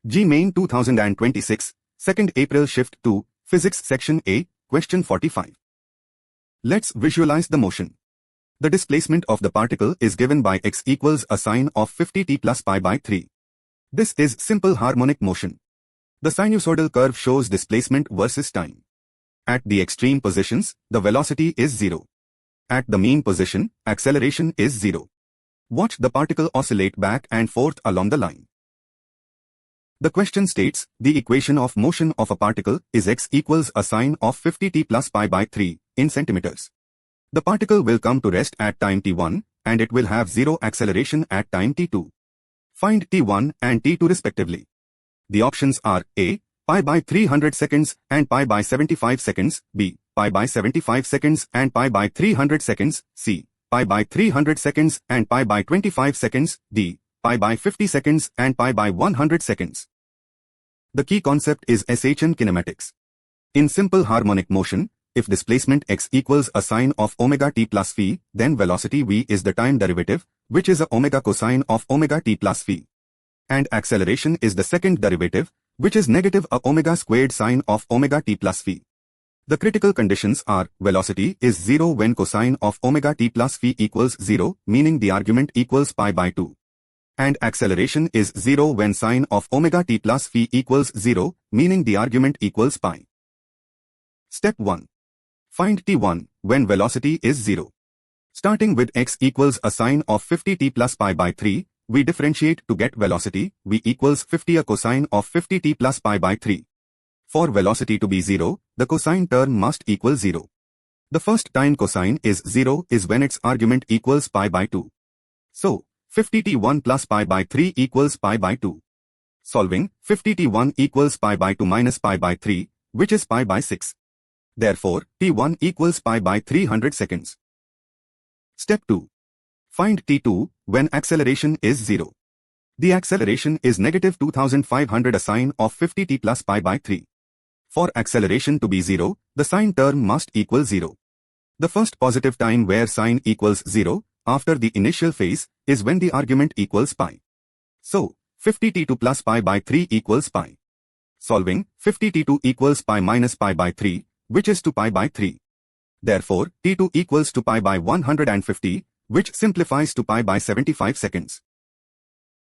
JEE MAIN 2026, 2nd April Shift-2, Physics Section A, Question 45. Let's visualize the motion. The displacement of the particle is given by x equals a sine of 50t plus pi by 3. This is simple harmonic motion. The sinusoidal curve shows displacement versus time. At the extreme positions, the velocity is 0. At the mean position, acceleration is 0. Watch the particle oscillate back and forth along the line. The question states, the equation of motion of a particle is x equals a sine of 50t plus pi by 3 in centimeters. The particle will come to rest at time t1, and it will have 0 acceleration at time t2. Find t1 and t2 respectively. The options are A, pi by 300 seconds and pi by 75 seconds, B, pi by 75 seconds and pi by 300 seconds, C, pi by 300 seconds and pi by 25 seconds, D, pi by 50 seconds and pi by 100 seconds. The key concept is SHM kinematics. In simple harmonic motion, if displacement x equals a sine of omega t plus phi, then velocity v is the time derivative, which is a omega cosine of omega t plus phi. And acceleration is the second derivative, which is negative a omega squared sine of omega t plus phi. The critical conditions are, velocity is 0 when cosine of omega t plus phi equals 0, meaning the argument equals pi by 2. And acceleration is 0 when sine of omega t plus phi equals 0, meaning the argument equals pi. Step 1. Find t1 when velocity is 0. Starting with x equals a sine of 50t plus pi by 3, we differentiate to get velocity, v equals 50 a cosine of 50t plus pi by 3. For velocity to be 0, the cosine term must equal 0. The first time cosine is 0 is when its argument equals pi by 2. So, 50t1 plus pi by 3 equals pi by 2. Solving, 50t1 equals pi by 2 minus pi by 3, which is pi by 6. Therefore, t1 equals pi by 300 seconds. Step 2. Find t2 when acceleration is 0. The acceleration is negative 2500 a sine of 50t plus pi by 3. For acceleration to be 0, the sine term must equal 0. The first positive time where sine equals 0, after the initial phase, is when the argument equals pi. So, 50t2 plus pi by 3 equals pi. Solving, 50t2 equals pi minus pi by 3, which is to pi by 3. Therefore, t2 equals to pi by 150, which simplifies to pi by 75 seconds.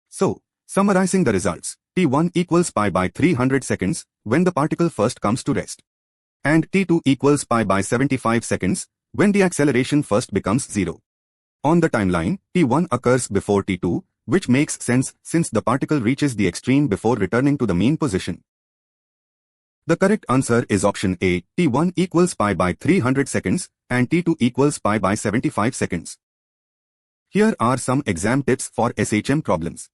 So, summarizing the results, t1 equals pi by 300 seconds, when the particle first comes to rest. And t2 equals pi by 75 seconds, when the acceleration first becomes 0. On the timeline, t1 occurs before t2, which makes sense since the particle reaches the extreme before returning to the mean position. The correct answer is option A, t1 equals pi by 300 seconds, and t2 equals pi by 75 seconds. Here are some exam tips for SHM problems.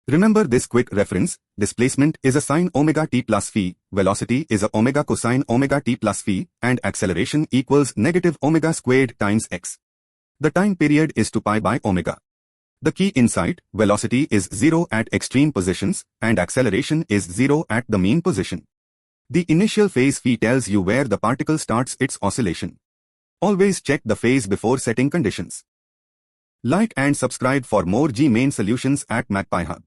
Remember this quick reference, displacement is a sine omega t plus phi, velocity is a omega cosine omega t plus phi, and acceleration equals negative omega squared times x. The time period is 2 pi by omega. The key insight, velocity is 0 at extreme positions, and acceleration is 0 at the mean position. The initial phase phi tells you where the particle starts its oscillation. Always check the phase before setting conditions. Like and subscribe for more JEE MAIN solutions at MAGPIEHUB.